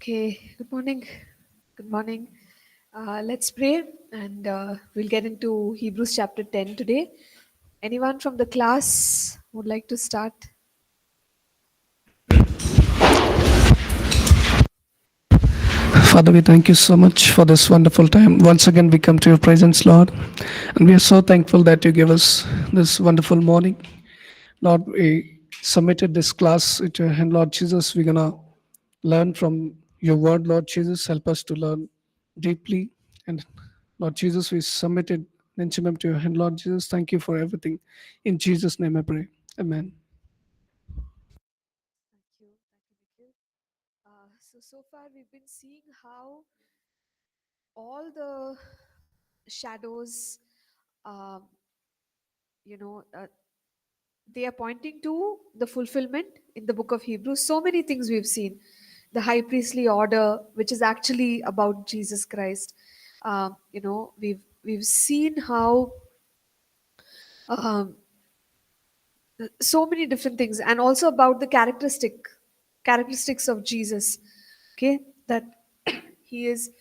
Okay, good morning. Good morning. Let's pray and we'll get into Hebrews chapter 10 today. Anyone from the class would like to start? Father, we thank you so much for this wonderful time. Once again, we come to your presence, Lord. And we are so thankful that you give us this wonderful morning. Lord, we submitted this class into your hand, Lord Jesus. We're going to learn from your word, Lord Jesus. Help us to learn deeply. And Lord Jesus, we submitted Ninchimem to your hand, Lord Jesus. Thank you for everything. In Jesus' name I pray. Amen. Thank you. Thank you, Nikhil. So far we've been seeing how all the shadows, um, you know, uh, they are pointing to the fulfillment in the book of Hebrews. So many things we've seen. The high priestly order, which is actually about Jesus Christ. We've seen how um, so many different things, and also about the characteristics of Jesus. Okay, that he is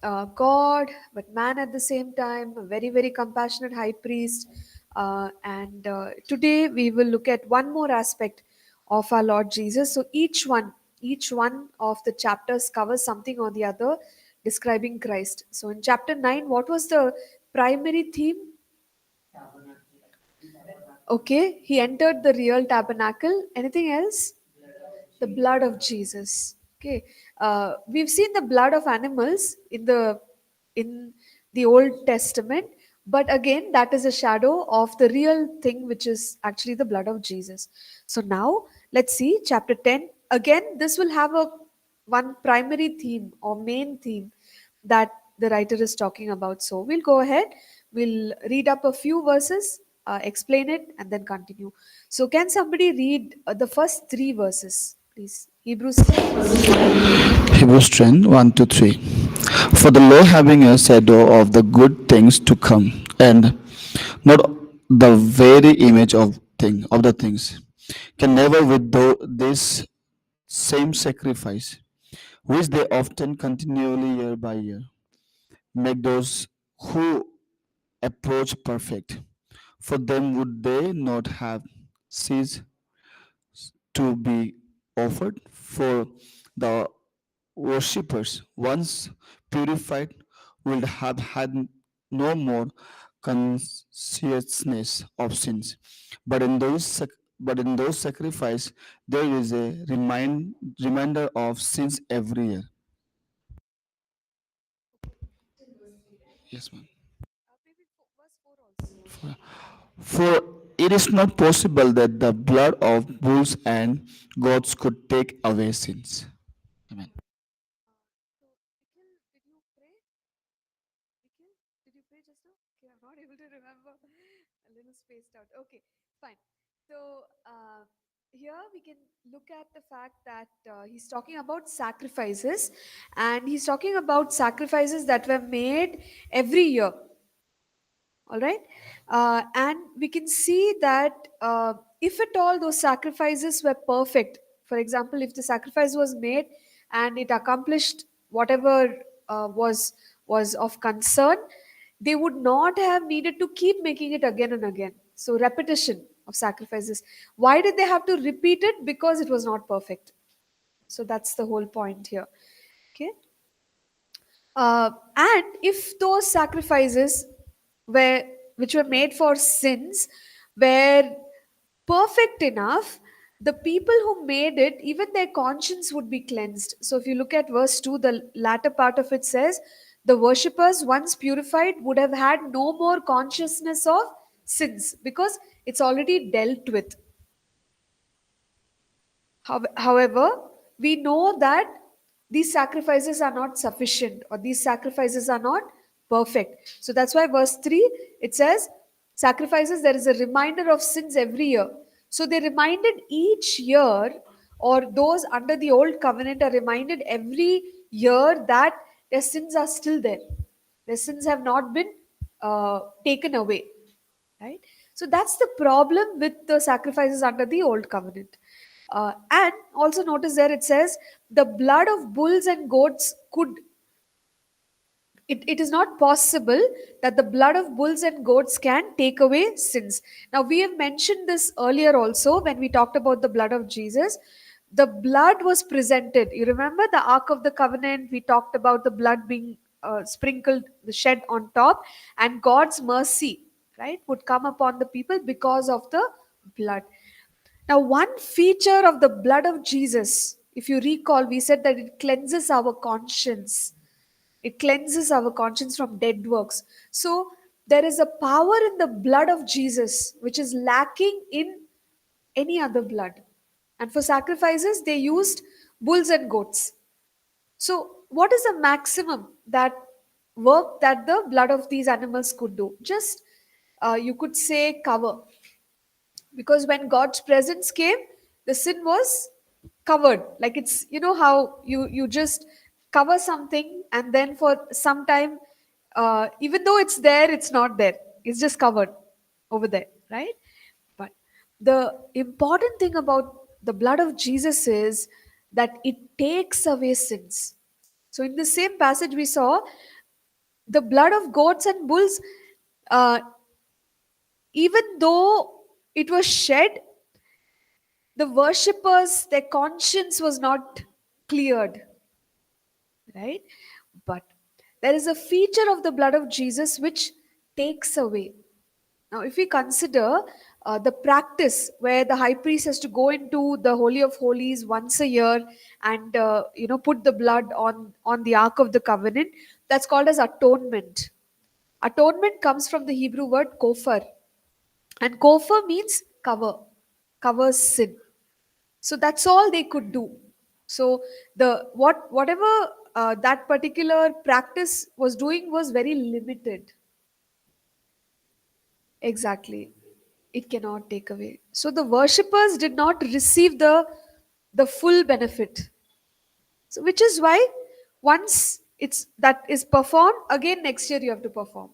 God but man at the same time, a very very compassionate high priest. And today we will look at one more aspect of our Lord Jesus. So each one of the chapters covers something or the other describing Christ. So in chapter 9, what was the primary theme? Okay, he entered the real tabernacle. Anything else? The blood of Jesus. Okay, we've seen the blood of animals in the Old Testament, but again, that is a shadow of the real thing, which is actually the blood of Jesus. So now let's see chapter 10. Again, this will have a one primary theme or main theme that the writer is talking about. So we'll go ahead, we'll read up a few verses, explain it, and then continue. So, can somebody read the first three verses, please? Hebrews 10, verse 1. Hebrews 10 1 to 3. For the law having a shadow of the good things to come, and not the very image of the things, can never with this same sacrifice, which they often continually year by year, make those who approach perfect. For them would they not have ceased to be offered, for the worshippers, once purified, would have had no more consciousness of sins. But in those sacrifices, there is a reminder of sins every year. Yes, ma'am. Maybe verse 4 also. For it is not possible that the blood of bulls and goats could take away sins. Amen. So, Nikhil, did you pray? Nikhil, did you pray just now? Okay, I'm not able to remember. A little spaced out. Okay, fine. So, here we can look at the fact that he's talking about sacrifices, and he's talking about sacrifices that were made every year. All right, and we can see that if at all those sacrifices were perfect, for example, if the sacrifice was made and it accomplished whatever was of concern, they would not have needed to keep making it again and again. So repetition of sacrifices. Why did they have to repeat it? Because it was not perfect. So that's the whole point here. Okay. And if those sacrifices were which were made for sins were perfect enough, the people who made it, even their conscience would be cleansed. So if you look at verse 2, the latter part of it says, the worshippers, once purified, would have had no more consciousness of sins because it's already dealt with. However, we know that these sacrifices are not sufficient, or these sacrifices are not perfect. So that's why verse 3 it says, sacrifices, there is a reminder of sins every year. So they reminded each year, or those under the old covenant are reminded every year that their sins are still there. Their sins have not been taken away. Right? So that's the problem with the sacrifices under the old covenant. And also notice there it says the blood of bulls and goats it is not possible that the blood of bulls and goats can take away sins. Now, we have mentioned this earlier also when we talked about the blood of Jesus. The blood was presented. You remember the Ark of the Covenant? We talked about the blood being sprinkled, the shed on top, and God's mercy, right, would come upon the people because of the blood. Now, one feature of the blood of Jesus, if you recall, we said that it cleanses our conscience. It cleanses our conscience from dead works. So there is a power in the blood of Jesus which is lacking in any other blood. And for sacrifices, they used bulls and goats. So, what is the maximum that work that the blood of these animals could do? Just you could say cover, because when God's presence came, the sin was covered. Like, it's, you know how you just cover something and then for some time, even though it's there, it's not there, it's just covered over there, right? But the important thing about the blood of Jesus is that it takes away sins. So in the same passage we saw the blood of goats and bulls, uh, even though it was shed, the worshippers, their conscience was not cleared, right? But there is a feature of the blood of Jesus which takes away. Now, if we consider the practice where the high priest has to go into the Holy of Holies once a year and put the blood on the Ark of the Covenant, that's called as atonement. Atonement comes from the Hebrew word kofar, and kofar means cover, covers sin. So that's all they could do. So whatever that particular practice was doing was very limited. Exactly, it cannot take away. So the worshippers did not receive the full benefit. So which is why once it's that is performed, again next year you have to perform.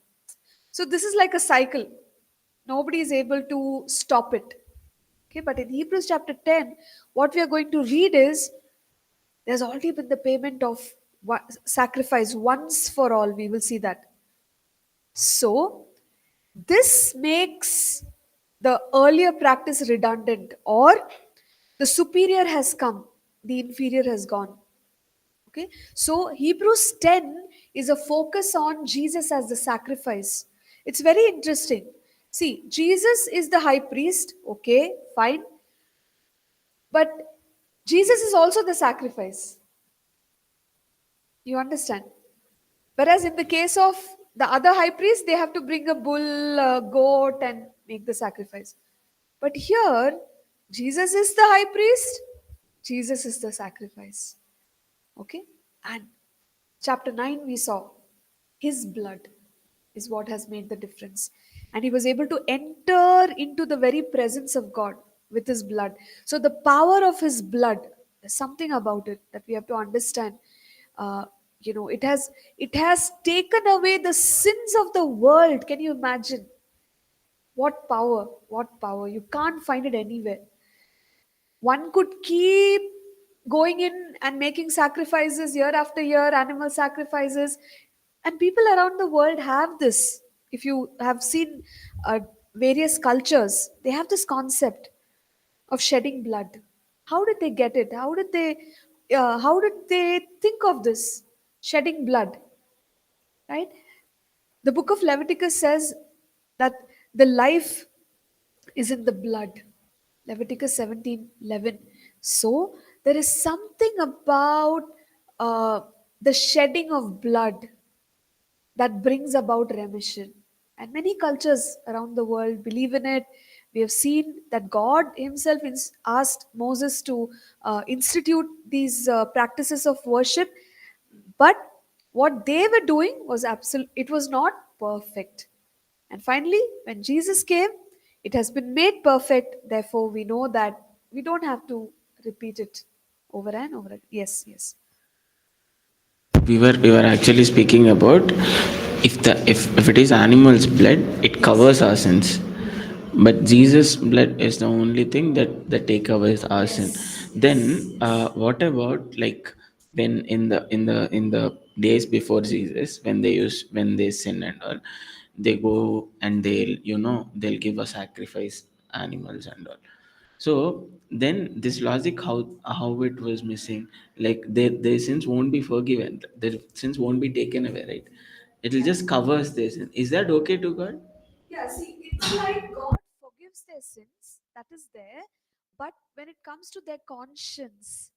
So this is like a cycle. Nobody is able to stop it. Okay, but in Hebrews chapter 10, what we are going to read is there's already been the payment of sacrifice once for all. We will see that. So this makes the earlier practice redundant, or the superior has come, the inferior has gone. Okay, so Hebrews 10 is a focus on Jesus as the sacrifice. It's very interesting. See, Jesus is the high priest, okay, fine, but Jesus is also the sacrifice. You understand? Whereas in the case of the other high priest, they have to bring a bull, a goat, and make the sacrifice. But here, Jesus is the high priest, Jesus is the sacrifice. Okay? And chapter 9, we saw his blood is what has made the difference. And he was able to enter into the very presence of God with his blood. So, the power of his blood, there's something about it that we have to understand. Uh, it has taken away the sins of the world. Can you imagine? What power! What power! You can't find it anywhere. One could keep going in and making sacrifices year after year, animal sacrifices, and people around the world have this. If you have seen various cultures, they have this concept of shedding blood. How did they get it? How did they think of this shedding blood? Right? The book of Leviticus says that the life is in the blood. Leviticus 17:11. So there is something about uh, the shedding of blood that brings about remission. And many cultures around the world believe in it. We have seen that God Himself asked Moses to institute these practices of worship, but what they were doing was it was not perfect. And finally, when Jesus came, it has been made perfect. Therefore, we know that we don't have to repeat it over and over again. Yes, yes. We were actually speaking about if it is animal's blood, it covers our sins. but Jesus' blood is the only thing that take away our sin. Then, what about like when in the days before Jesus, when they sin and all, they go and they'll give a sacrifice animals and all. So then this logic, how it was missing, like their sins won't be forgiven, their sins won't be taken away, right? It'll just covers their sin. Is that okay to God? Yeah, see, it's like God forgives their sins, that is there, but when it comes to their conscience,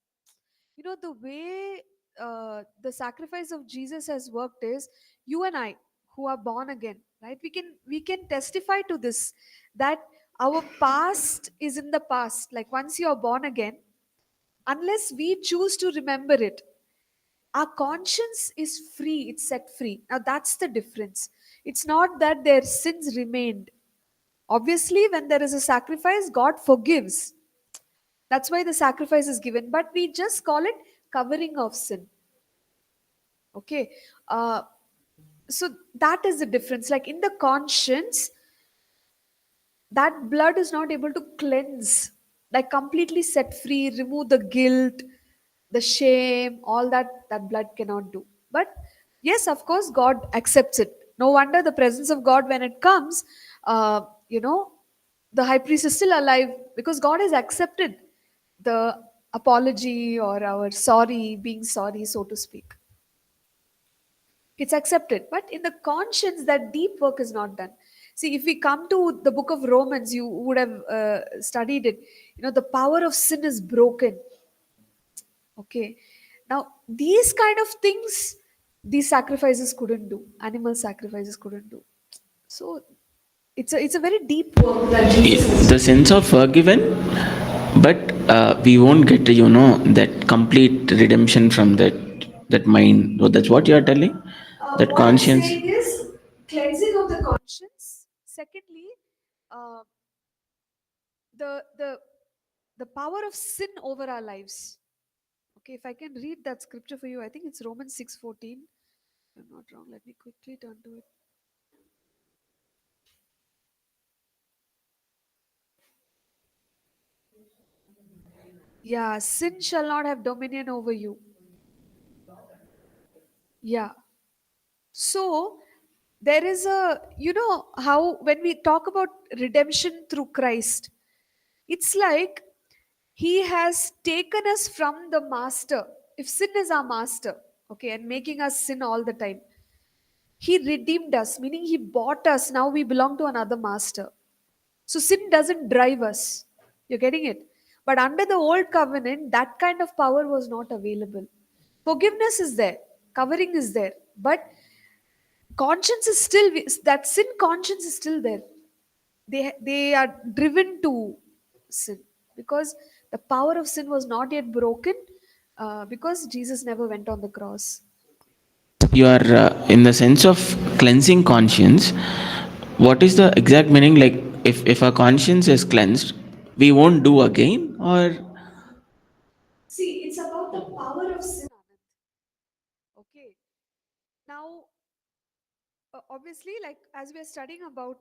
the way the sacrifice of Jesus has worked is, you and I who are born again, right? We can testify to this, that our past is in the past. Like once you are born again, unless we choose to remember it, our conscience is free, it's set free. Now that's the difference. It's not that their sins remained. Obviously, when there is a sacrifice, God forgives. That's why the sacrifice is given, but we just call it covering of sin. Okay. uh, so that is the difference. Like in the conscience, that blood is not able to cleanse, like completely set free, remove the guilt, the shame, all that blood cannot do. But yes, of course, God accepts it. No wonder the presence of God, when it comes, uh, you know the high priest is still alive, because God has accepted the apology, or our sorry, being sorry, so to speak. It's accepted, but in the conscience, that deep work is not done. See, if we come to the book of Romans, you would have studied it. The power of sin is broken. Okay. Now, these kind of things, these sacrifices couldn't do. Animal sacrifices couldn't do. So, it's a very deep work that Jesus has The sins are forgiven, but we won't get that complete redemption from that mind. So that's what you are telling, that What I'm conscience. saying is cleansing of the conscience. Secondly, uh, the the the power of sin over our lives. Okay, if I can read that scripture for you, I think it's Romans 6:14. If I'm not wrong. Let me quickly turn to it. Yeah, sin shall not have dominion over you. Yeah. So there is how when we talk about redemption through Christ, it's like he has taken us from the master. If sin is our master, okay, and making us sin all the time, he redeemed us, meaning he bought us. Now we belong to another master. So sin doesn't drive us. You're getting it? But under the old covenant, that kind of power was not available. Forgiveness is there, covering is there, but conscience is still, that sin conscience is still there. They are driven to sin, because the power of sin was not yet broken, because Jesus never went on the cross. You are in the sense of cleansing conscience. What is the exact meaning? Like if our conscience is cleansed, we won't do again, or See, it's about the power of sin, Anand. Okay. Now, obviously, like as we are studying about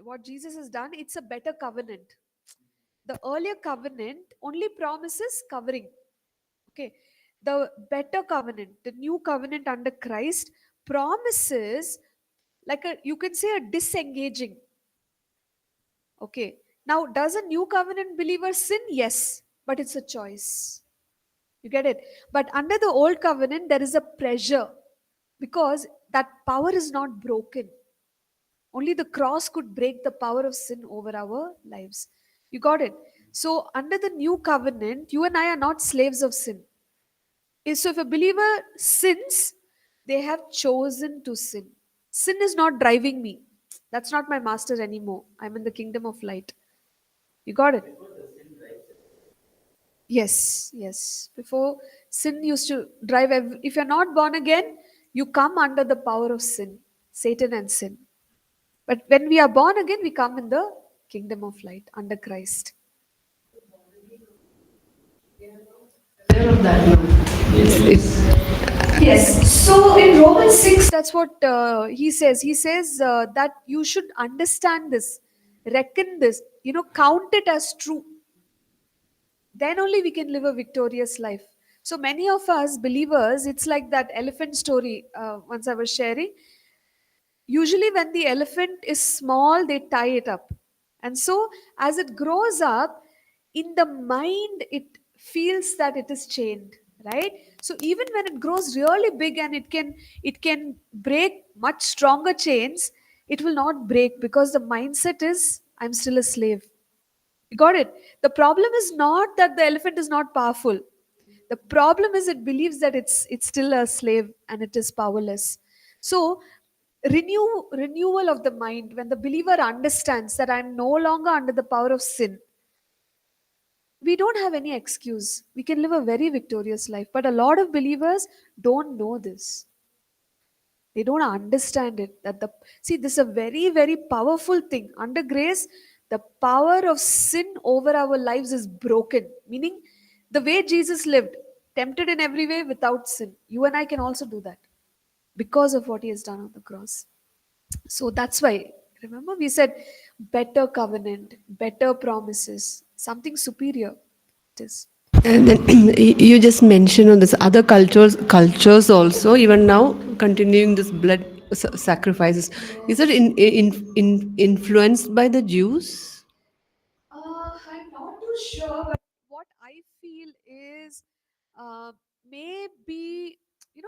what Jesus has done, it's a better covenant. The earlier covenant only promises covering. Okay. The better covenant, the new covenant under Christ, promises, like you can say, a disengaging. Okay. Now, does a new covenant believer sin? Yes, but it's a choice. You get it? But under the old covenant, there is a pressure, because that power is not broken. Only the cross could break the power of sin over our lives. You got it? So, under the new covenant, you and I are not slaves of sin. So, if a believer sins, they have chosen to sin. Sin is not driving me. That's not my master anymore. I'm in the kingdom of light. You got it? Yes, yes. Before, sin used to drive. If you're not born again, you come under the power of sin, Satan and sin. But when we are born again, we come in the kingdom of light under Christ. Yes. So in Romans 6, that's what he says. He says that you should understand this, reckon this, count it as true, then only we can live a victorious life. So many of us believers, it's like that elephant story once I was sharing. Usually, when the elephant is small, they tie it up. And so, as it grows up, in the mind, it feels that it is chained, right? So even when it grows really big and it can break much stronger chains, it will not break because the mindset is I'm still a slave. You got it? The problem is not that the elephant is not powerful. The problem is it believes that it's still a slave and it is powerless. So renewal of the mind, when the believer understands that I'm no longer under the power of sin, we don't have any excuse. We can live a very victorious life. But a lot of believers don't know this. They don't understand it. That the see, this is a very, very powerful thing. Under grace, the power of sin over our lives is broken. Meaning, the way Jesus lived, tempted in every way without sin. You and I can also do that because of what he has done on the cross. So that's why, remember, we said better covenant, better promises, something superior. It is. And then you just mentioned on this other cultures also, even now continuing this blood sacrifices. Is it influenced by the Jews? I'm not too sure, but what I feel is uh, maybe,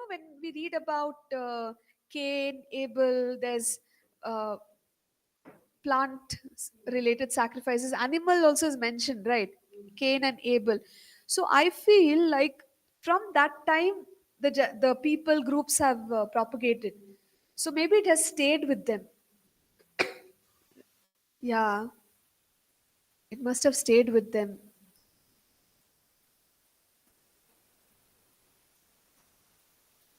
when we read about Cain, Abel, there's uh, plant related sacrifices. Animal also is mentioned, right? Cain and Abel. So I feel like from that time, the people groups have propagated. So maybe it has stayed with them. Yeah, it must have stayed with them.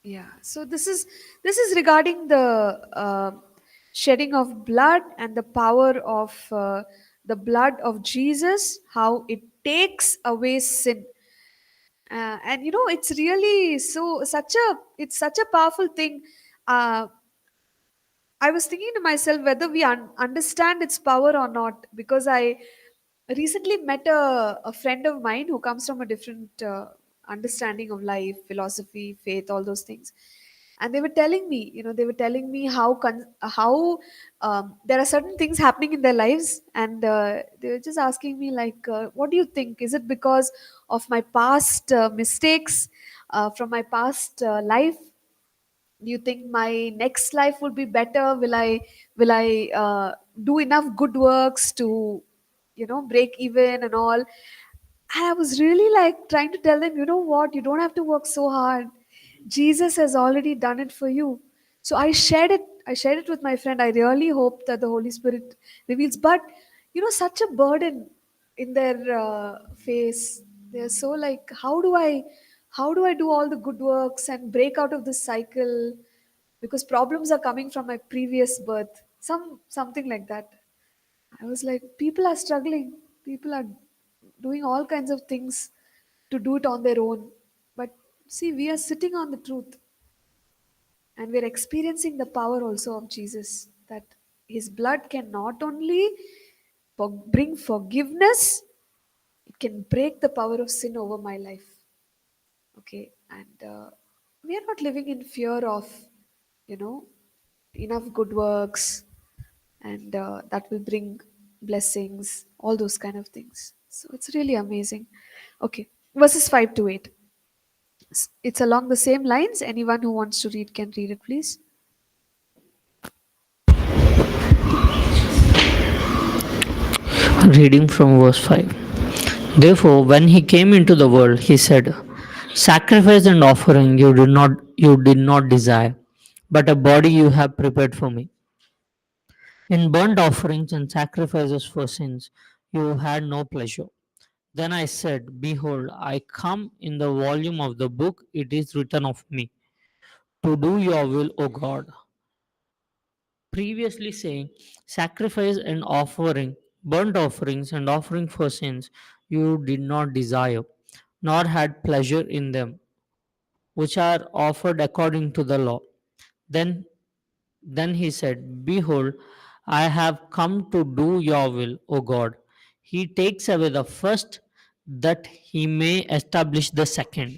Yeah, so this is regarding the shedding of blood and the power of the blood of Jesus, how it takes away sin. And it's really it's such a powerful thing. uh, I was thinking to myself whether we understand its power or not, because I recently met a friend of mine who comes from a different understanding of life, philosophy, faith, all those things. And they were telling me how there are certain things happening in their lives, and they were just asking me like, what do you think? Is it because of my past mistakes from my past life? Do you think my next life will be better? Will I do enough good works to break even and all? And I was really like trying to tell them, you know what, you don't have to work so hard. Jesus has already done it for you. So I shared it with my friend. I really hope that the Holy Spirit reveals. But such a burden in their face. They're so like, how do I do all the good works and break out of this cycle, because problems are coming from my previous birth, something like that. I was like, people are struggling, people are doing all kinds of things to do it on their own. But see, we are sitting on the truth, and we're experiencing the power also of Jesus, that his blood can not only bring forgiveness, it can break the power of sin over my life. Okay, and we are not living in fear of you know enough good works, and that will bring blessings, all those kind of things. So it's really amazing. Okay, verses 5 to 8. It's along the same lines. Anyone who wants to read can read it, please. Reading from verse 5. Therefore, when he came into the world, he said, sacrifice and offering you did not desire, but a body you have prepared for me. In burnt offerings and sacrifices for sins, you had no pleasure. Then I said, behold, I come. In the volume of the book it is written of me, to do your will, O God. Previously saying, sacrifice and offering, burnt offerings and offering for sins, you did not desire, nor had pleasure in them, which are offered according to the law. Then, then he said, behold, I have come to do your will, O God. He takes away the first that he may establish the second.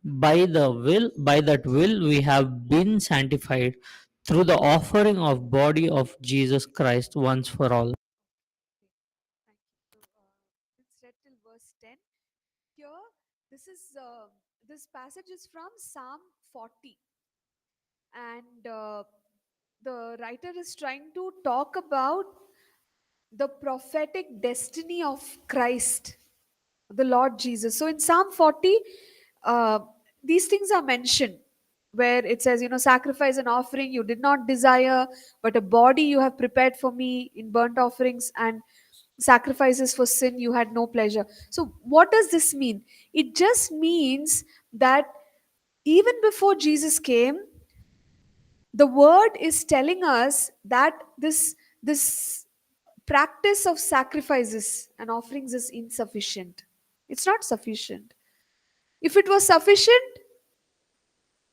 By that will we have been sanctified through the offering of body of Jesus Christ once for all. Thank you. So, let's read till verse 10. Here, this passage is from Psalm 40, and the writer is trying to talk about the prophetic destiny of Christ, the Lord Jesus. So in Psalm 40, uh, these things are mentioned where it says, sacrifice and offering you did not desire, but a body you have prepared for me. In burnt offerings and sacrifices for sin you had no pleasure. So what does this mean? It just means that even before Jesus came, the word is telling us that this practice of sacrifices and offerings is insufficient. It's not sufficient. If it was sufficient,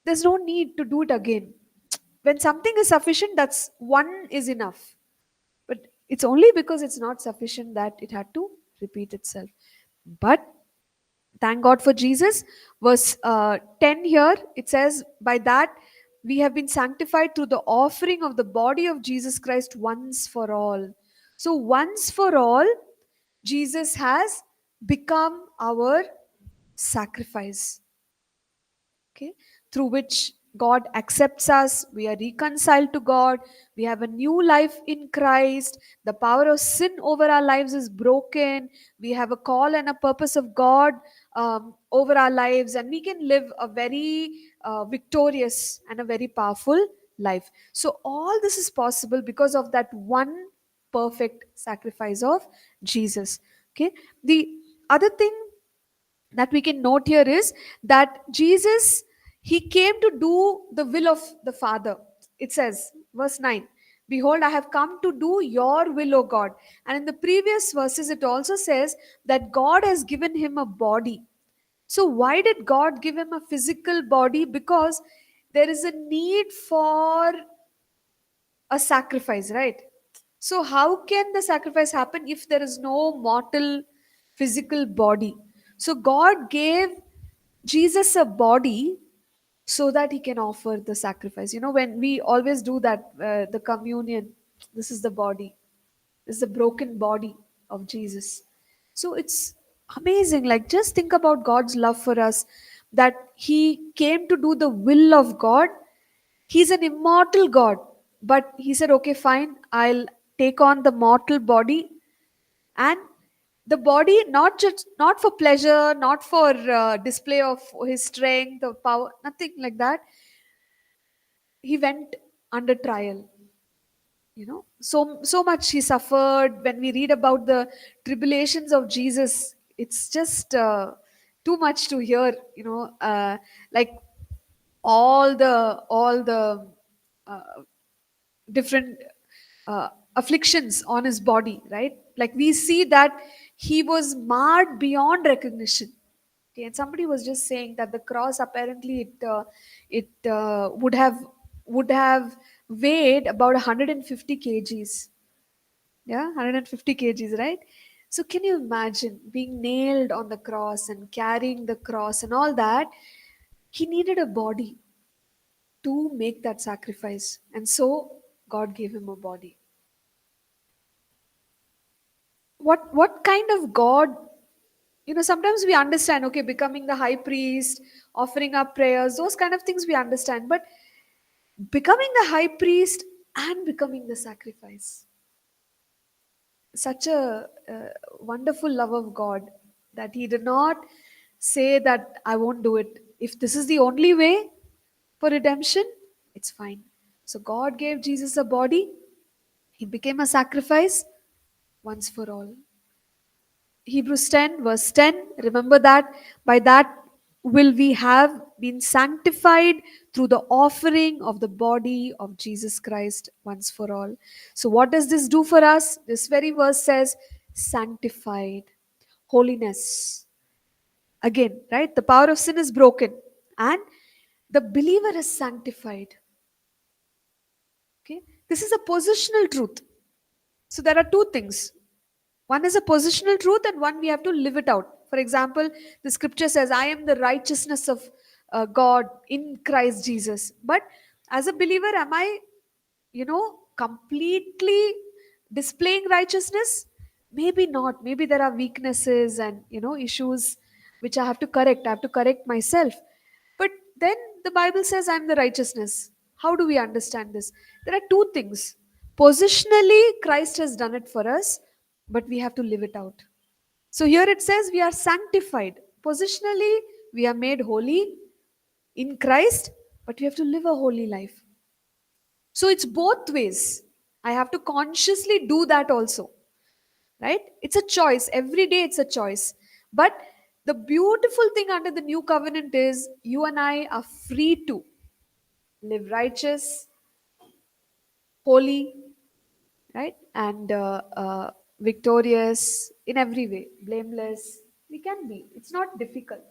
there's no need to do it again. When something is sufficient, that's one is enough. But it's only because it's not sufficient that it had to repeat itself. But thank God for Jesus. Verse 10 here, it says, by that we have been sanctified through the offering of the body of Jesus Christ once for all. So, once for all, Jesus has become our sacrifice, okay, through which God accepts us. We are reconciled to God. We have a new life in Christ. The power of sin over our lives is broken. We have a call and a purpose of God over our lives, and we can live a very victorious and a very powerful life. So all this is possible because of that one perfect sacrifice of Jesus. Okay, the other thing that we can note here is that Jesus, he came to do the will of the Father. It says, verse 9, behold, I have come to do your will, O God. And in the previous verses, it also says that God has given him a body. So, why did God give him a physical body? Because there is a need for a sacrifice, right? So, how can the sacrifice happen if there is no mortal physical body? So, God gave Jesus a body so that he can offer the sacrifice. When we always do that, the communion, this is the body, this is the broken body of Jesus. So, it's amazing. Like, just think about God's love for us, that he came to do the will of God. He's an immortal God, but he said, okay, fine, I'll take on the mortal body. And the body, not for pleasure, not for display of his strength or power, nothing like that. He went under trial. So much he suffered. When we read about the tribulations of Jesus, it's just too much to hear. Like all the uh, different afflictions on his body, right? Like we see that he was marred beyond recognition. Okay, and somebody was just saying that the cross apparently it would have weighed about 150 kgs. Yeah, 150 kgs, right? So can you imagine being nailed on the cross and carrying the cross and all that? He needed a body to make that sacrifice, and so God gave him a body. What kind of God? Sometimes we understand, okay, becoming the high priest, offering up prayers, those kind of things we understand, but becoming the high priest and becoming the sacrifice, such a wonderful love of God, that he did not say that I won't do it. If this is the only way for redemption, it's fine. So God gave Jesus a body, he became a sacrifice once for all. Hebrews 10, verse 10, remember that by that will we have been sanctified through the offering of the body of Jesus Christ once for all. So, what does this do for us? This very verse says, sanctified, holiness. Again, right? The power of sin is broken, and the believer is sanctified. Okay, this is a positional truth. So there are two things. One is a positional truth, and one we have to live it out. For example, the scripture says, I am the righteousness of God in Christ Jesus. But as a believer, am I, completely displaying righteousness? Maybe not. Maybe there are weaknesses and, issues which I have to correct. I have to correct myself. But then the Bible says, I'm the righteousness. How do we understand this? There are two things. Positionally, Christ has done it for us, but we have to live it out. So here it says we are sanctified. Positionally, we are made holy in Christ, but we have to live a holy life. So it's both ways. I have to consciously do that also, right? It's a choice. Every day it's a choice. But the beautiful thing under the new covenant is you and I are free to live righteous, holy, right? And victorious in every way, blameless. We can be. It's not difficult.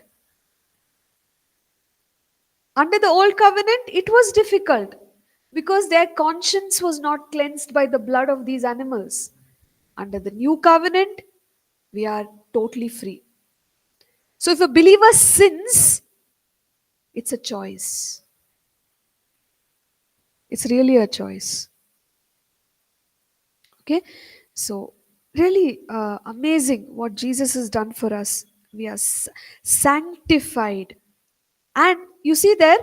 Under the old covenant, it was difficult because their conscience was not cleansed by the blood of these animals. Under the new covenant, we are totally free. So if a believer sins, it's a choice. It's really a choice. Okay? So, really amazing what Jesus has done for us. We are sanctified. And you see there,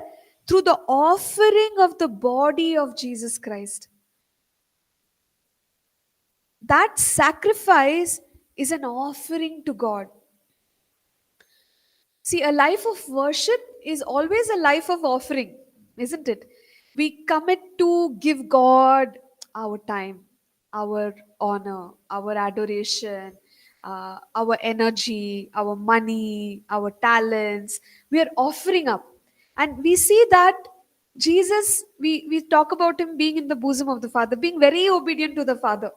through the offering of the body of Jesus Christ. That sacrifice is an offering to God. See, a life of worship is always a life of offering, isn't it? We commit to give God our time, our honor, our adoration, our energy, our money, our talents. We are offering up. And we see that Jesus, we talk about him being in the bosom of the Father, being very obedient to the Father,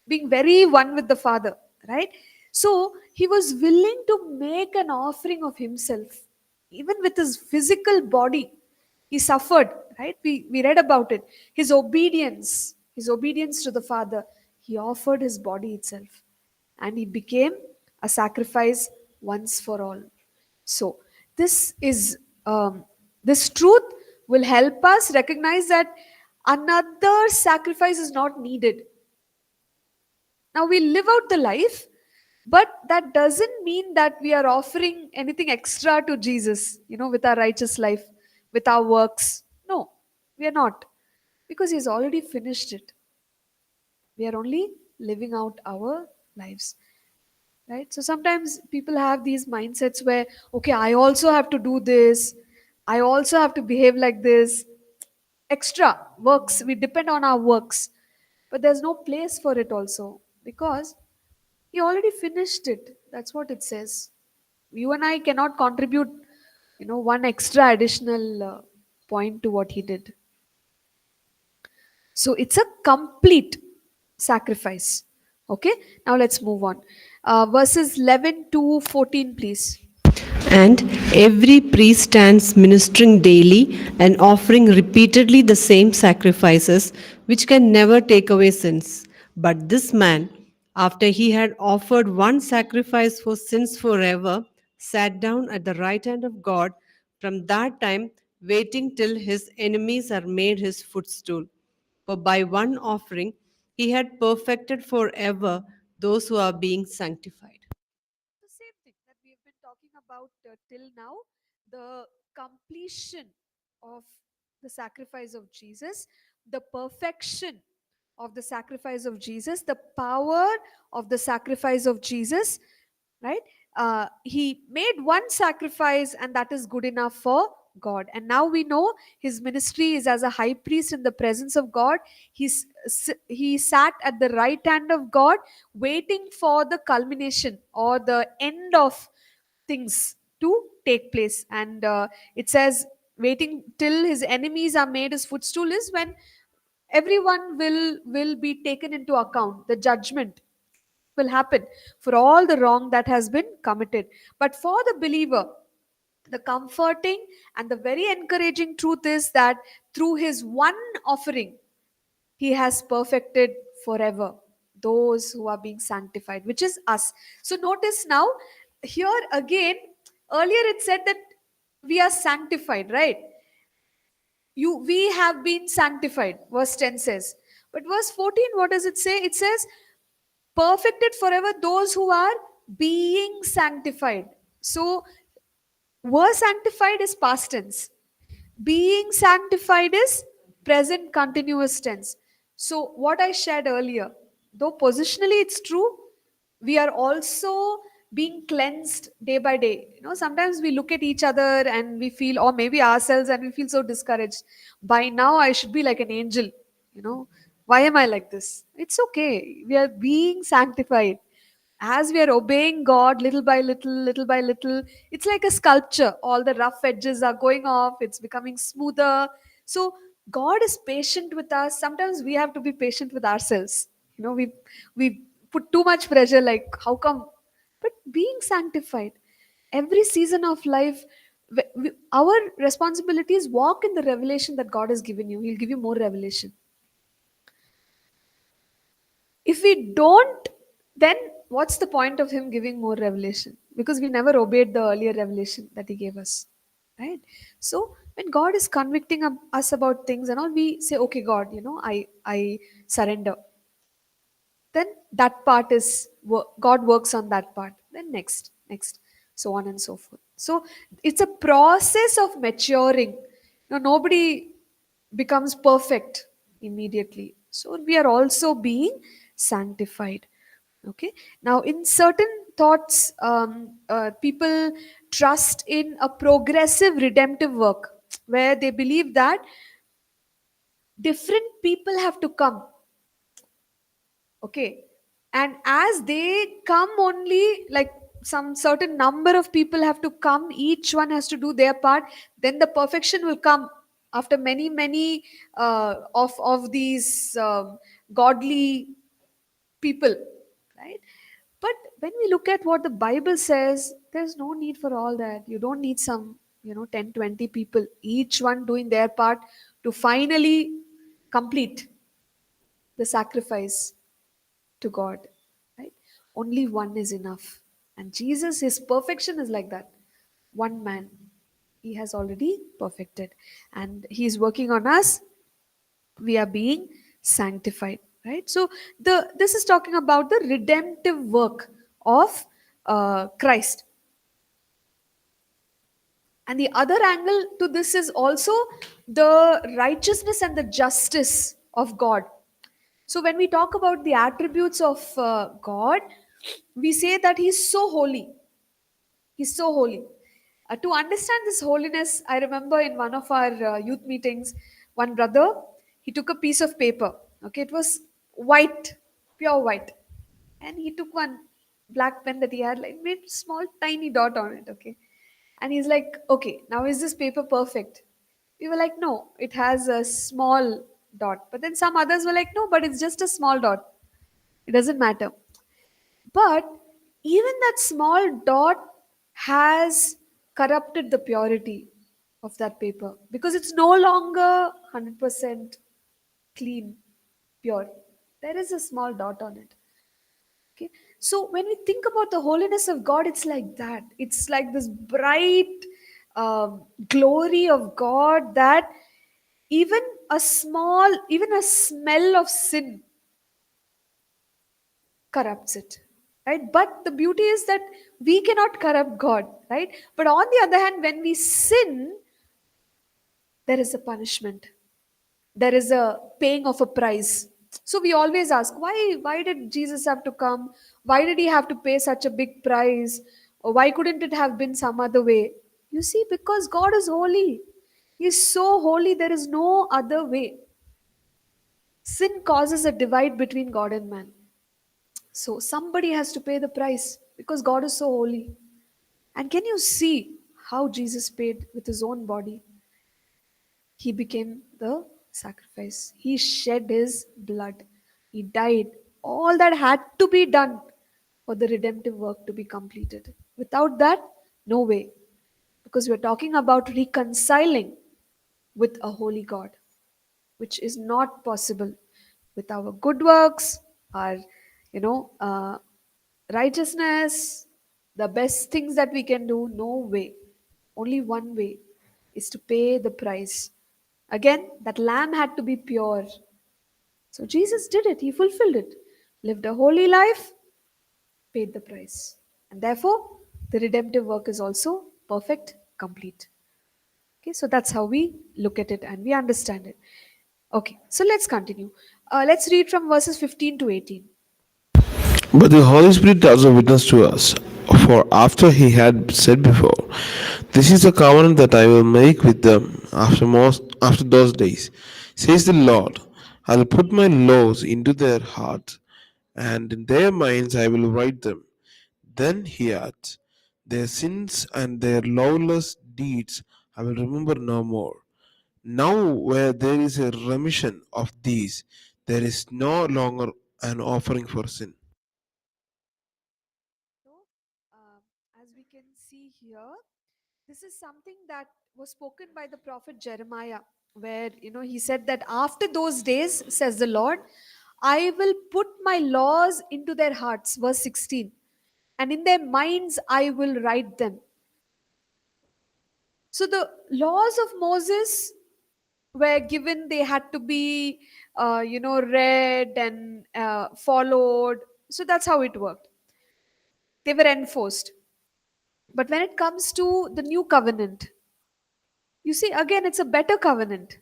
being very one with the Father, right? So he was willing to make an offering of himself, even with his physical body. He suffered, right? We read about it. His obedience to the Father, he offered his body itself. And he became a sacrifice once for all. So this is this truth will help us recognize that another sacrifice is not needed. Now we live out the life, but that doesn't mean that we are offering anything extra to Jesus, with our righteous life, with our works. No, we are not, because He's already finished it. We are only living out our lives. Right? So sometimes people have these mindsets where, okay, I also have to do this, I also have to behave like this. Extra works, we depend on our works, but there's no place for it also because He already finished it. That's what it says. You and I cannot contribute, one extra additional point to what He did. So it's a complete sacrifice. Okay, now let's move on. Verses 11 to 14, please. And every priest stands ministering daily and offering repeatedly the same sacrifices, which can never take away sins. But this man, after he had offered one sacrifice for sins forever, sat down at the right hand of God, from that time waiting till his enemies are made his footstool. For by one offering he had perfected forever those who are being sanctified. The same thing that we have been talking about till now, the completion of the sacrifice of Jesus, the perfection of the sacrifice of Jesus, the power of the sacrifice of Jesus, right? He made one sacrifice, and that is good enough for God. And now we know his ministry is as a high priest in the presence of God. He sat at the right hand of God, waiting for the culmination or the end of things to take place. And it says, waiting till his enemies are made his footstool is when everyone will be taken into account. The judgment will happen for all the wrong that has been committed. But for the believer, the comforting and the very encouraging truth is that through his one offering, he has perfected forever those who are being sanctified, which is us. So notice now, here again, earlier it said that we are sanctified, right? We have been sanctified, verse 10 says. But verse 14, what does it say? It says, perfected forever those who are being sanctified. So were sanctified is past tense, being sanctified is present continuous tense. So what I shared earlier, though positionally it's true, we are also being cleansed day by day. Sometimes we look at each other and we feel, or maybe ourselves, and we feel so discouraged. By now I should be like an angel. you know why am I like this? It's okay, we are being sanctified. As we are obeying God little by little, little by little, it's like a sculpture. All the rough edges are going off, it's becoming smoother. So, God is patient with us. Sometimes we have to be patient with ourselves. We put too much pressure, like, how come? But being sanctified, every season of life, our responsibility is walk in the revelation that God has given you. He'll give you more revelation. If we don't, then what's the point of him giving more revelation? Because we never obeyed the earlier revelation that he gave us, right? So when God is convicting us about things and all, we say, okay, God, I surrender. Then that part is God works on that part. Then next, so on and so forth. So it's a process of maturing. Nobody becomes perfect immediately. So we are also being sanctified. Okay. Now, in certain thoughts, people trust in a progressive redemptive work where they believe that different people have to come. Okay. And as they come, only like some certain number of people have to come, each one has to do their part, then the perfection will come after many of these godly people, right? But when we look at what the Bible says, there's no need for all that. You don't need some 10, 20 people, each one doing their part to finally complete the sacrifice to God, right? Only one is enough. And Jesus, his perfection is like that. One man, he has already perfected. And he is working on us. We are being sanctified, right? So this is talking about the redemptive work of Christ. And the other angle to this is also the righteousness and the justice of God. So when we talk about the attributes of God, we say that He's so holy. He's so holy. To understand this holiness, I remember in one of our youth meetings, one brother, he took a piece of paper. Okay, it was white, pure white, and he took one black pen that he had, like made small tiny dot on it. Okay, and he's like, okay, now is this paper perfect? We were like, no, it has a small dot. But then some others were like, no, but it's just a small dot. It doesn't matter. But even that small dot has corrupted the purity of that paper because it's no longer 100% clean, pure. There is a small dot on it. Okay. So when we think about the holiness of God, it's like that. It's like this bright glory of God that even even a smell of sin corrupts it, right? But the beauty is that we cannot corrupt God, right? But on the other hand, when we sin, there is a punishment, there is a paying of a price. So we always ask, why did Jesus have to come? Why did he have to pay such a big price? Or why couldn't it have been some other way? You see, because God is holy. He is so holy, there is no other way. Sin causes a divide between God and man. So somebody has to pay the price because God is so holy. And can you see how Jesus paid with his own body? He became the sacrifice. He shed his blood. He died. All that had to be done for the redemptive work to be completed. Without that, no way. Because we're talking about reconciling with a holy God, which is not possible with our good works, our You know, righteousness, the best things that we can do, no way. Only one way is to pay the price. Again, that lamb had to be pure. So Jesus did it, he fulfilled it. Lived a holy life, paid the price. And therefore, the redemptive work is also perfect, complete. Okay, so that's how we look at it and we understand it. Okay, so let's continue. Let's read from verses 15 to 18. But the Holy Spirit also witnessed to us. For after he had said before, "This is the covenant that I will make with them after those days," says the Lord. "I will put my laws into their hearts, and in their minds I will write them." Then he adds, "Their sins and their lawless deeds I will remember no more. Now, where there is a remission of these, there is no longer an offering for sin." So, as we can see here, this is something that was spoken by the prophet Jeremiah, where he said that after those days, says the Lord, I will put my laws into their hearts, verse 16, and in their minds I will write them. So the laws of Moses were given, they had to be read and followed. So that's how it worked. They were enforced. But when it comes to the new covenant, you see, again, it's a better covenant.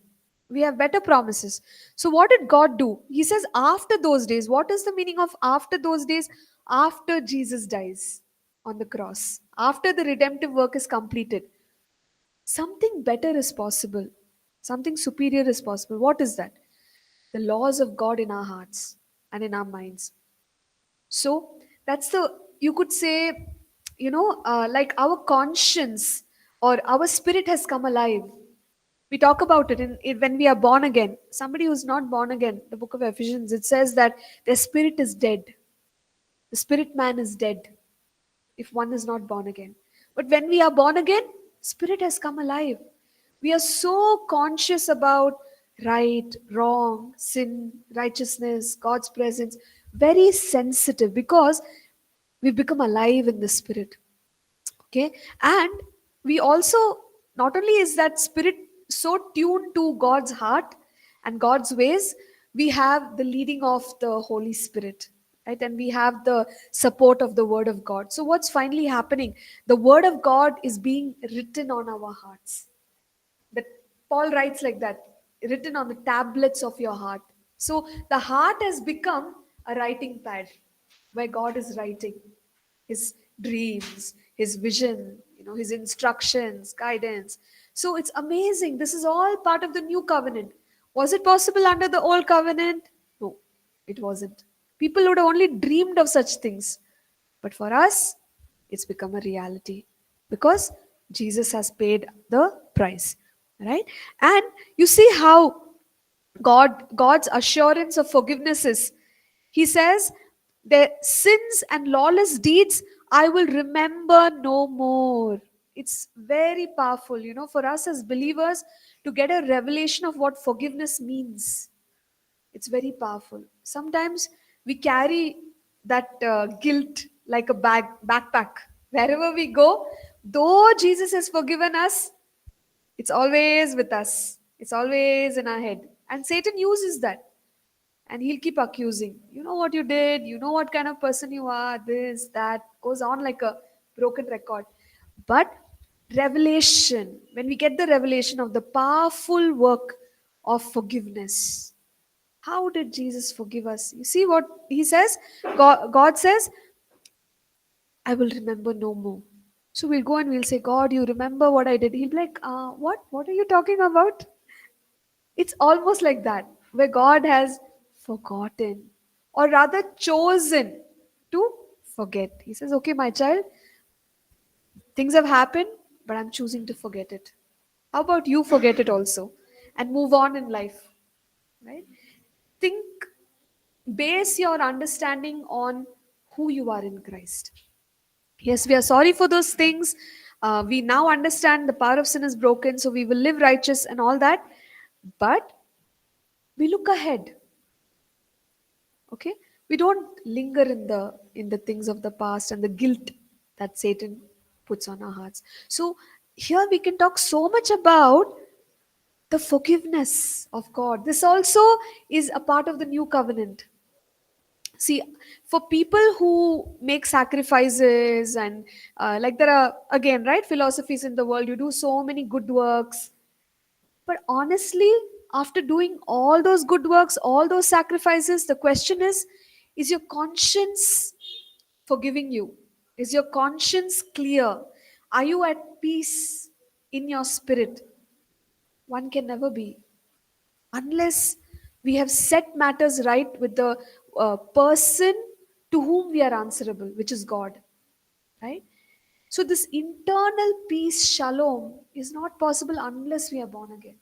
We have better promises. So, what did God do? He says, after those days. What is the meaning of after those days? After Jesus dies on the cross, after the redemptive work is completed, something better is possible, something superior is possible. What is that? The laws of God in our hearts and in our minds. So that's the, you could say, like our conscience or our spirit has come alive. We talk about it when we are born again. Somebody who's not born again, the book of Ephesians, it says that their spirit is dead. The spirit man is dead if one is not born again. But when we are born again, spirit has come alive. We are so conscious about right, wrong, sin, righteousness, God's presence, very sensitive because we become alive in the spirit. Okay, and we also, not only is that spirit so tuned to God's heart and God's ways, we have the leading of the Holy Spirit, right? And we have the support of the word of God. So what's finally happening? The word of God is being written on our hearts. That Paul writes like that, written on the tablets of your heart. So the heart has become a writing pad where God is writing his dreams, his vision, his instructions, guidance. So it's amazing. This is all part of the new covenant. Was it possible under the old covenant? No, it wasn't. People would have only dreamed of such things. But for us, it's become a reality because Jesus has paid the price, right? And you see how God's assurance of forgiveness is. He says, their sins and lawless deeds I will remember no more. It's very powerful, for us as believers to get a revelation of what forgiveness means. It's very powerful. Sometimes we carry that guilt like a backpack. Wherever we go, though Jesus has forgiven us, it's always with us. It's always in our head. And Satan uses that. And he'll keep accusing. You know what you did, you know what kind of person you are, this, that, goes on like a broken record. But revelation, when we get the revelation of the powerful work of forgiveness, how did Jesus forgive us? You see what he says? God says, I will remember no more. So we'll go and we'll say, God, you remember what I did? He'll be like, what? What are you talking about? It's almost like that, where God has forgotten, or rather chosen to forget. He says, okay, my child, things have happened, but I'm choosing to forget it. How about you forget it also and move on in life? Right? Think, base your understanding on who you are in Christ. Yes, we are sorry for those things. We now understand the power of sin is broken, so we will live righteous and all that. But we look ahead. Okay, We don't linger in the things of the past and the guilt that Satan puts on our hearts. So here we can talk so much about the forgiveness of God. This also is a part of the new covenant. See, for people who make sacrifices and like there are again, right, philosophies in the world, you do so many good works, but honestly, after doing all those good works, all those sacrifices, the question is your conscience forgiving you? Is your conscience clear? Are you at peace in your spirit? One can never be unless we have set matters right with the person to whom we are answerable, which is God, right? So, this internal peace, shalom, is not possible unless we are born again.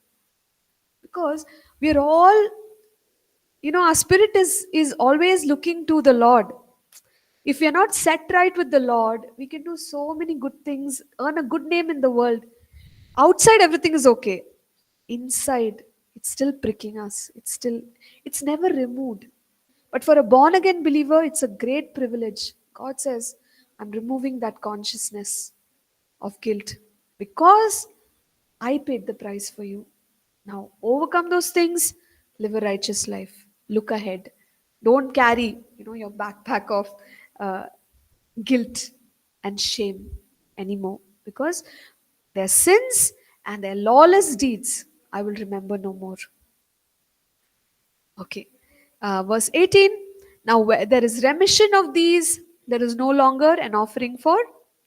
Because we are all, our spirit is always looking to the Lord. If we are not set right with the Lord, we can do so many good things, earn a good name in the world. Outside, everything is okay. Inside, it's still pricking us. It's never removed. But for a born again believer, it's a great privilege. God says, I'm removing that consciousness of guilt because I paid the price for you. Now, overcome those things, live a righteous life. Look ahead. Don't carry, your backpack of uh, guilt and shame anymore because their sins and their lawless deeds I will remember no more. Okay. Verse 18. Now, where there is remission of these, there is no longer an offering for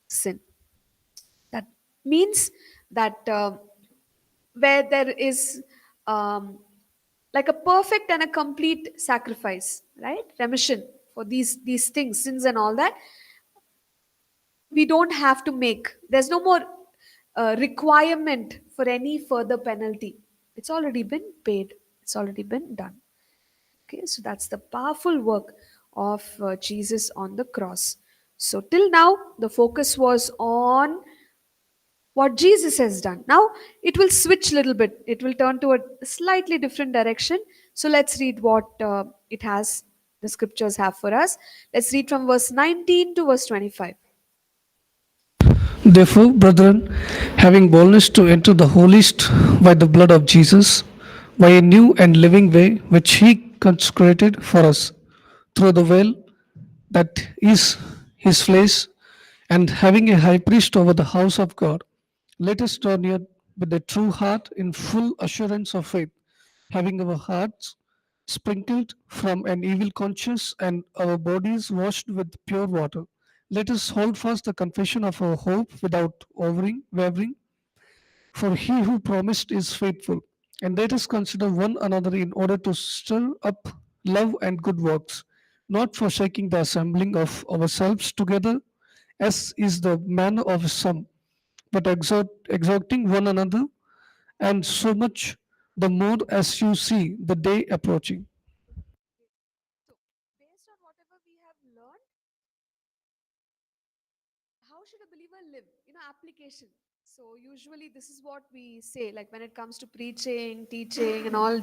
sin. That means that where there is like a perfect and a complete sacrifice, right? Remission for these things, sins and all that, we don't have to make. There's no more requirement for any further penalty. It's already been paid. It's already been done. Okay, so that's the powerful work of Jesus on the cross. So till now, the focus was on what Jesus has done. Now it will switch a little bit. It will turn to a slightly different direction. So let's read what the scriptures have for us. Let's read from verse 19 to verse 25. Therefore, brethren, having boldness to enter the holiest by the blood of Jesus, by a new and living way which he consecrated for us through the veil that is his flesh, and having a high priest over the house of God, let us draw near with a true heart in full assurance of faith, having our hearts sprinkled from an evil conscience and our bodies washed with pure water. Let us hold fast the confession of our hope without wavering, for he who promised is faithful. And let us consider one another in order to stir up love and good works, not forsaking the assembling of ourselves together, as is the manner of some, but exhorting one another, and so much the more as you see the day approaching. So, based on whatever we have learned, how should a believer live? Application. So, usually, this is what we say, like when it comes to preaching, teaching, and all.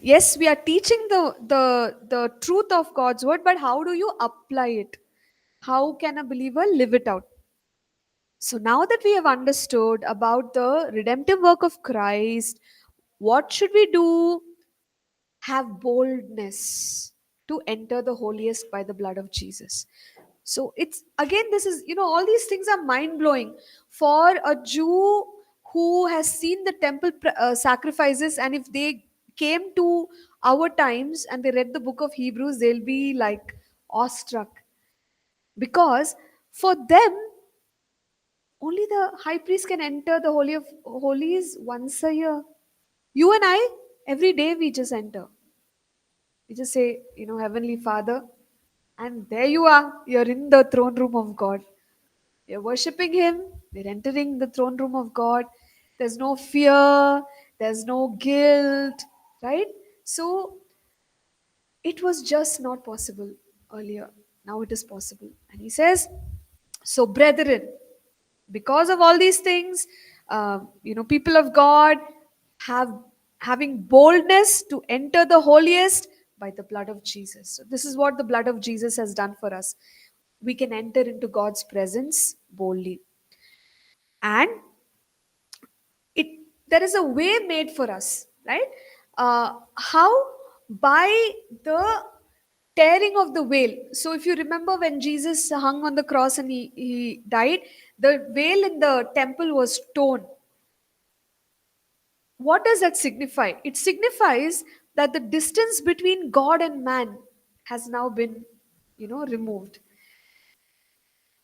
Yes, we are teaching the truth of God's word, but how do you apply it? How can a believer live it out? So, now that we have understood about the redemptive work of Christ, what should we do? Have boldness to enter the holiest by the blood of Jesus. So it's again, this is, all these things are mind blowing for a Jew who has seen the temple sacrifices, and if they came to our times and they read the book of Hebrews, they'll be like awestruck because for them, only the high priest can enter the Holy of Holies once a year. You and I, every day we just enter. We just say, Heavenly Father, and there you are. You're in the throne room of God. You're worshiping Him. We're entering the throne room of God. There's no fear. There's no guilt, right? So it was just not possible earlier. Now it is possible. And He says, so, brethren, because of all these things, people of God have having boldness to enter the holiest by the blood of Jesus. So this is what the blood of Jesus has done for us. We can enter into God's presence boldly. And it there is a way made for us, right? How? By the tearing of the veil. So if you remember when Jesus hung on the cross and he died, the veil in the temple was torn. What does that signify? It signifies that the distance between God and man has now been, removed.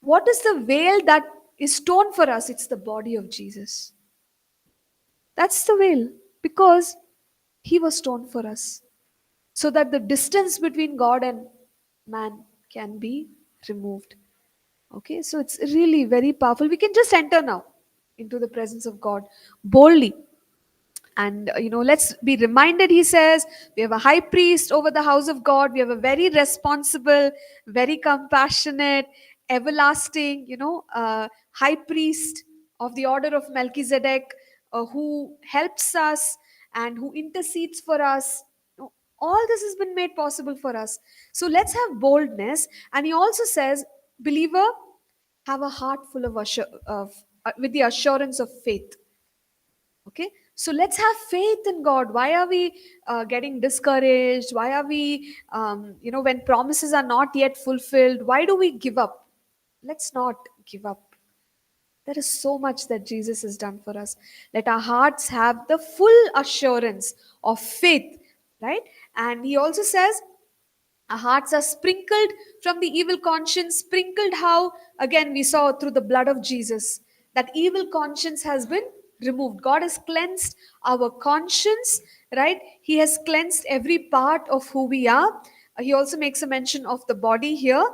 What is the veil that is torn for us? It's the body of Jesus. That's the veil, because he was torn for us, so that the distance between God and man can be removed. Okay, so it's really very powerful. We can just enter now into the presence of God boldly. And let's be reminded, he says, we have a high priest over the house of God. We have a very responsible, very compassionate, everlasting, high priest of the order of Melchizedek, who helps us and who intercedes for us. All this has been made possible for us. So let's have boldness. And he also says, believer, have a heart full of with the assurance of faith. Okay, so let's have faith in God. Why are we getting discouraged? Why are we, when promises are not yet fulfilled, why do we give up? Let's not give up. There is so much that Jesus has done for us. Let our hearts have the full assurance of faith, right? And he also says, our hearts are sprinkled from the evil conscience. Sprinkled how? Again, we saw through the blood of Jesus. That evil conscience has been removed. God has cleansed our conscience, right? He has cleansed every part of who we are. He also makes a mention of the body here.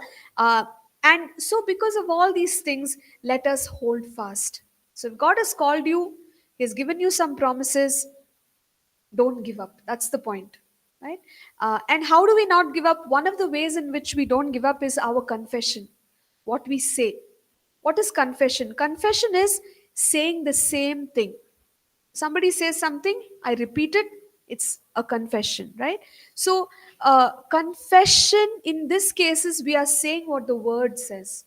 And so, because of all these things, let us hold fast. So, if God has called you, He has given you some promises, don't give up. That's the point, right? And how do we not give up? One of the ways in which we don't give up is our confession, what we say. What is confession? Confession is saying the same thing. Somebody says something, I repeat it, it's a confession, right? So confession in this case is we are saying what the word says.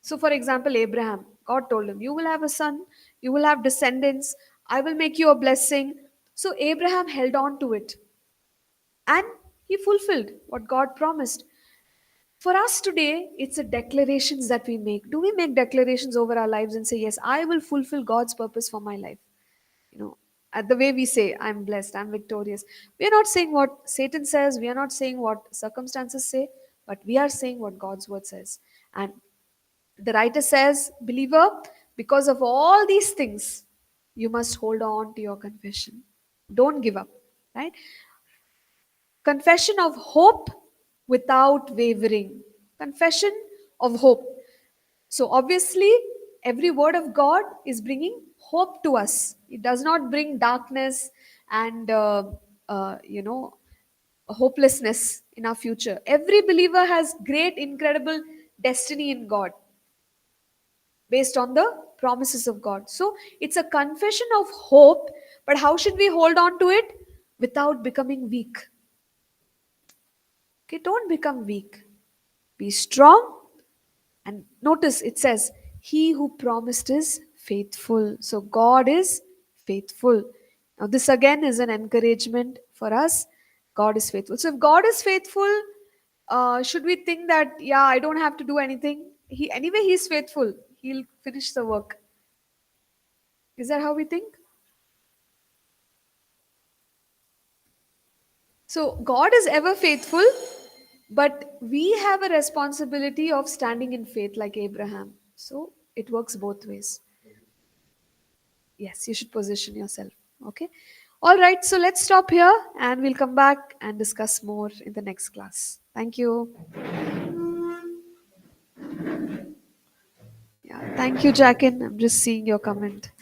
So for example, Abraham, God told him, you will have a son, you will have descendants, I will make you a blessing. So Abraham held on to it and he fulfilled what God promised. For us today, it's the declarations that we make. Do we make declarations over our lives and say, yes, I will fulfill God's purpose for my life? At the way we say, I'm blessed, I'm victorious. We are not saying what Satan says, we are not saying what circumstances say, but we are saying what God's word says. And the writer says, believer, because of all these things, you must hold on to your confession. Don't give up, right? Confession of hope without wavering. Confession of hope. So, obviously, every word of God is bringing hope to us. It does not bring darkness and, hopelessness in our future. Every believer has great, incredible destiny in God based on the promises of God. So, it's a confession of hope, but how should we hold on to it? Without becoming weak. Okay, don't become weak. Be strong. And notice it says, he who promised is faithful. So God is faithful. Now, this again is an encouragement for us. God is faithful. So if God is faithful, should we think that, yeah, I don't have to do anything? Anyway, He's faithful. He'll finish the work. Is that how we think? So God is ever faithful, but we have a responsibility of standing in faith like Abraham. So it works both ways. Yes, you should position yourself. Okay. All right. So let's stop here and we'll come back and discuss more in the next class. Thank you. Yeah. Thank you, Jackin. I'm just seeing your comment.